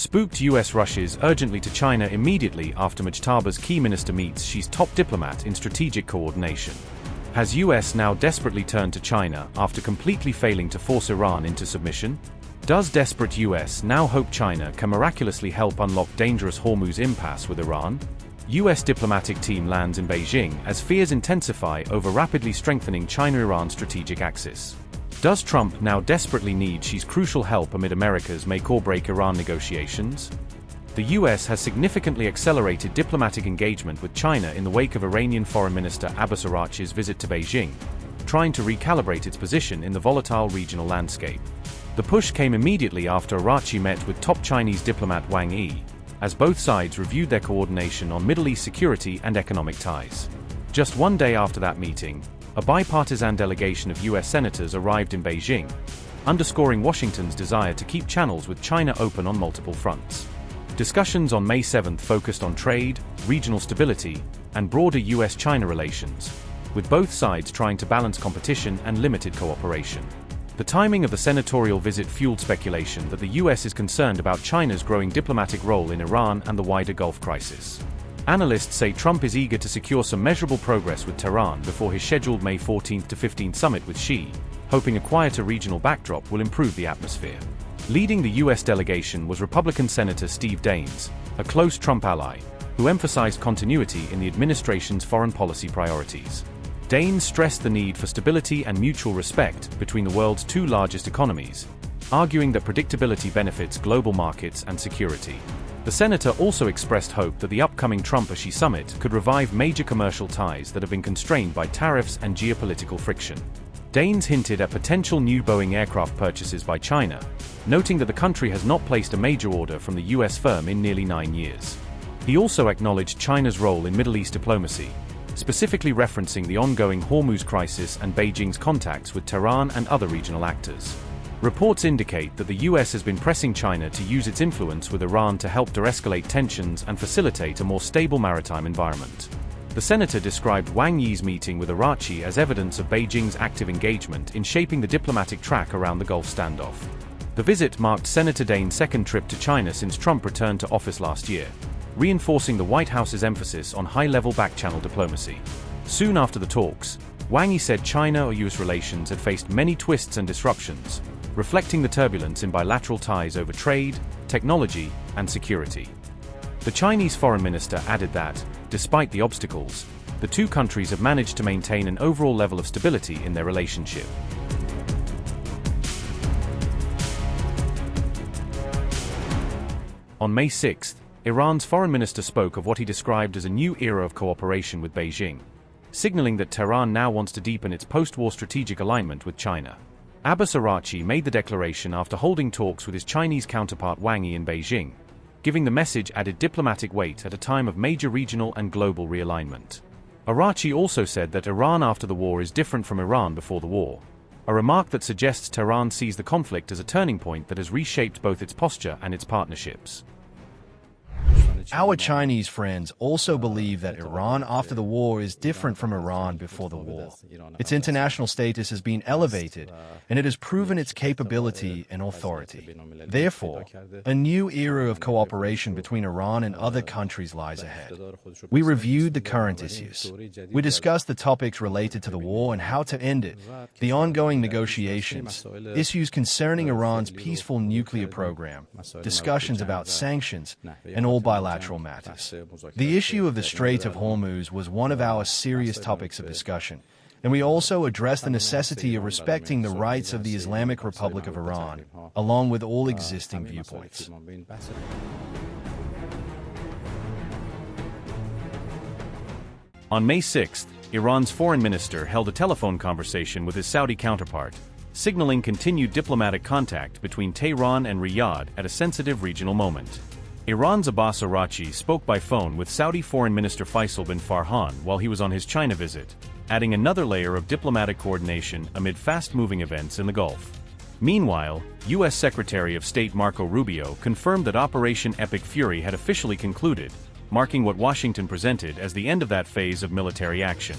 Spooked US rushes urgently to China immediately after Mujtaba's key minister meets Xi's top diplomat in strategic coordination. Has US now desperately turned to China after completely failing to force Iran into submission? Does desperate US now hope China can miraculously help unlock dangerous Hormuz impasse with Iran? US diplomatic team lands in Beijing as fears intensify over rapidly strengthening China-Iran strategic axis. Does Trump now desperately need Xi's crucial help amid America's make-or-break Iran negotiations? The US has significantly accelerated diplomatic engagement with China in the wake of Iranian Foreign Minister Abbas Araghchi's visit to Beijing, trying to recalibrate its position in the volatile regional landscape. The push came immediately after Araghchi met with top Chinese diplomat Wang, as both sides reviewed their coordination on Middle East security and economic ties. Just one day after that meeting, a bipartisan delegation of US senators arrived in Beijing, underscoring Washington's desire to keep channels with China open on multiple fronts. Discussions on May 7 focused on trade, regional stability, and broader US-China relations, with both sides trying to balance competition and limited cooperation. The timing of the senatorial visit fueled speculation that the US is concerned about China's growing diplomatic role in Iran and the wider Gulf crisis. Analysts say Trump is eager to secure some measurable progress with Tehran before his scheduled May 14 to 15 summit with Xi, hoping a quieter regional backdrop will improve the atmosphere. Leading the US delegation was Republican Senator Steve Daines, a close Trump ally, who emphasized continuity in the administration's foreign policy priorities. Daines stressed the need for stability and mutual respect between the world's two largest economies, arguing that predictability benefits global markets and security. The senator also expressed hope that the upcoming Trump-Xi summit could revive major commercial ties that have been constrained by tariffs and geopolitical friction. Daines hinted at potential new Boeing aircraft purchases by China, noting that the country has not placed a major order from the US firm in nearly 9 years. He also acknowledged China's role in Middle East diplomacy, specifically referencing the ongoing Hormuz crisis and Beijing's contacts with Tehran and other regional actors. Reports indicate that the US has been pressing China to use its influence with Iran to help de-escalate tensions and facilitate a more stable maritime environment. The senator described Wang Yi's meeting with Araghchi as evidence of Beijing's active engagement in shaping the diplomatic track around the Gulf standoff. The visit marked Senator Daines' second trip to China since Trump returned to office last year, reinforcing the White House's emphasis on high-level back-channel diplomacy. Soon after the talks, Wang Yi said China-US relations had faced many twists and disruptions, reflecting the turbulence in bilateral ties over trade, technology, and security. The Chinese foreign minister added that, despite the obstacles, the two countries have managed to maintain an overall level of stability in their relationship. On May 6, Iran's foreign minister spoke of what he described as a new era of cooperation with Beijing, signaling that Tehran now wants to deepen its post-war strategic alignment with China. Abbas Araghchi made the declaration after holding talks with his Chinese counterpart Wang Yi in Beijing, giving the message added diplomatic weight at a time of major regional and global realignment. Araghchi also said that Iran after the war is different from Iran before the war, a remark that suggests Tehran sees the conflict as a turning point that has reshaped both its posture and its partnerships. Our Chinese friends also believe that Iran after the war is different from Iran before the war. Its international status has been elevated, and it has proven its capability and authority. Therefore, a new era of cooperation between Iran and other countries lies ahead. We reviewed the current issues. We discussed the topics related to the war and how to end it, the ongoing negotiations, issues concerning Iran's peaceful nuclear program, discussions about sanctions, and all bilateral matters. The issue of the Strait of Hormuz was one of our serious topics of discussion, and we also addressed the necessity of respecting the rights of the Islamic Republic of Iran, along with all existing viewpoints. On May 6, Iran's foreign minister held a telephone conversation with his Saudi counterpart, signaling continued diplomatic contact between Tehran and Riyadh at a sensitive regional moment. Iran's Abbas Araghchi spoke by phone with Saudi Foreign Minister Faisal bin Farhan while he was on his China visit, adding another layer of diplomatic coordination amid fast-moving events in the Gulf. Meanwhile, U.S. Secretary of State Marco Rubio confirmed that Operation Epic Fury had officially concluded, marking what Washington presented as the end of that phase of military action.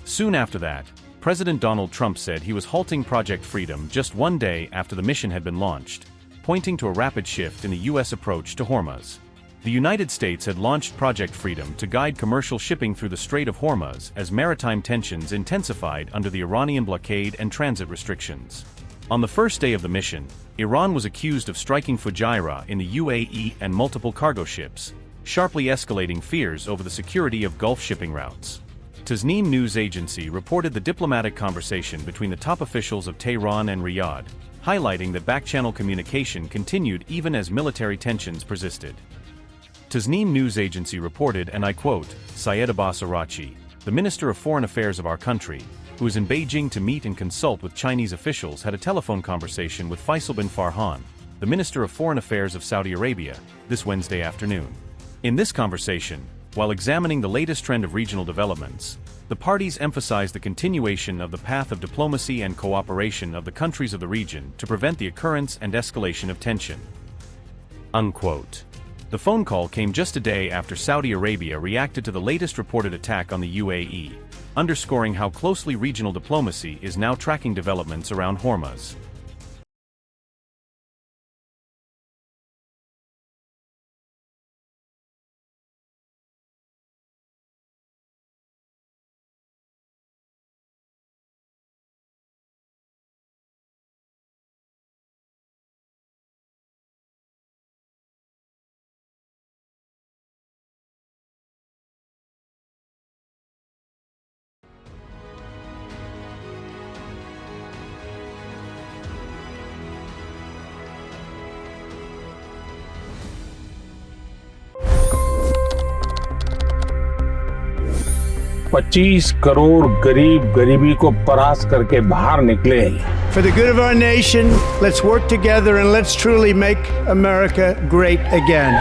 Soon after that, President Donald Trump said he was halting Project Freedom just one day after the mission had been launched, pointing to a rapid shift in the U.S. approach to Hormuz. The United States had launched Project Freedom to guide commercial shipping through the Strait of Hormuz as maritime tensions intensified under the Iranian blockade and transit restrictions. On the first day of the mission, Iran was accused of striking Fujairah in the UAE and multiple cargo ships, sharply escalating fears over the security of Gulf shipping routes. Tasnim news agency reported the diplomatic conversation between the top officials of Tehran and Riyadh, highlighting that back-channel communication continued even as military tensions persisted. Tasnim news agency reported, and I quote, Syed Abbas Araghchi, the Minister of Foreign Affairs of our country, who is in Beijing to meet and consult with Chinese officials, had a telephone conversation with Faisal bin Farhan, the Minister of Foreign Affairs of Saudi Arabia, this Wednesday afternoon. In this conversation, while examining the latest trend of regional developments, the parties emphasized the continuation of the path of diplomacy and cooperation of the countries of the region to prevent the occurrence and escalation of tension. Unquote. The phone call came just a day after Saudi Arabia reacted to the latest reported attack on the UAE, underscoring how closely regional diplomacy is now tracking developments around Hormuz. $25 crore गरीब गरीबी को परास्त करके बाहर निकले। For the good of our nation, let's work together and let's truly make America great again.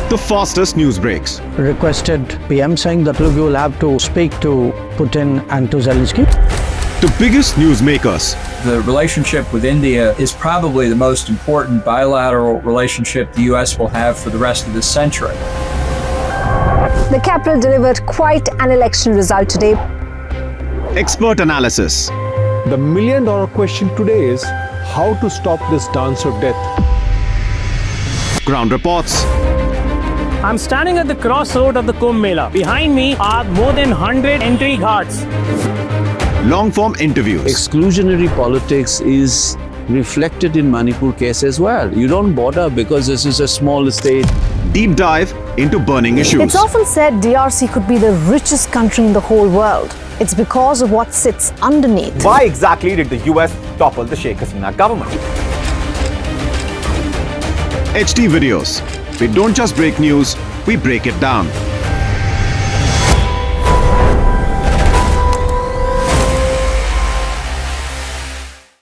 The fastest news breaks. Requested PM saying that look, you will have to speak to Putin and to Zelensky. The biggest newsmakers. The relationship with India is probably the most important bilateral relationship the U.S. will have for the rest of this century. The capital delivered quite an election result today. Expert analysis. The million-dollar question today is how to stop this dance of death. Ground reports. I'm standing at the crossroad of the Kumbh Mela. Behind me are more than 100 entry ghats. Long-form interviews. Exclusionary politics is reflected in Manipur case as well. You don't bother because this is a small state. Deep dive into burning issues. It's often said DRC could be the richest country in the whole world. It's because of what sits underneath. Why exactly did the US topple the Sheikh Hasina government? HT videos. We don't just break news, we break it down.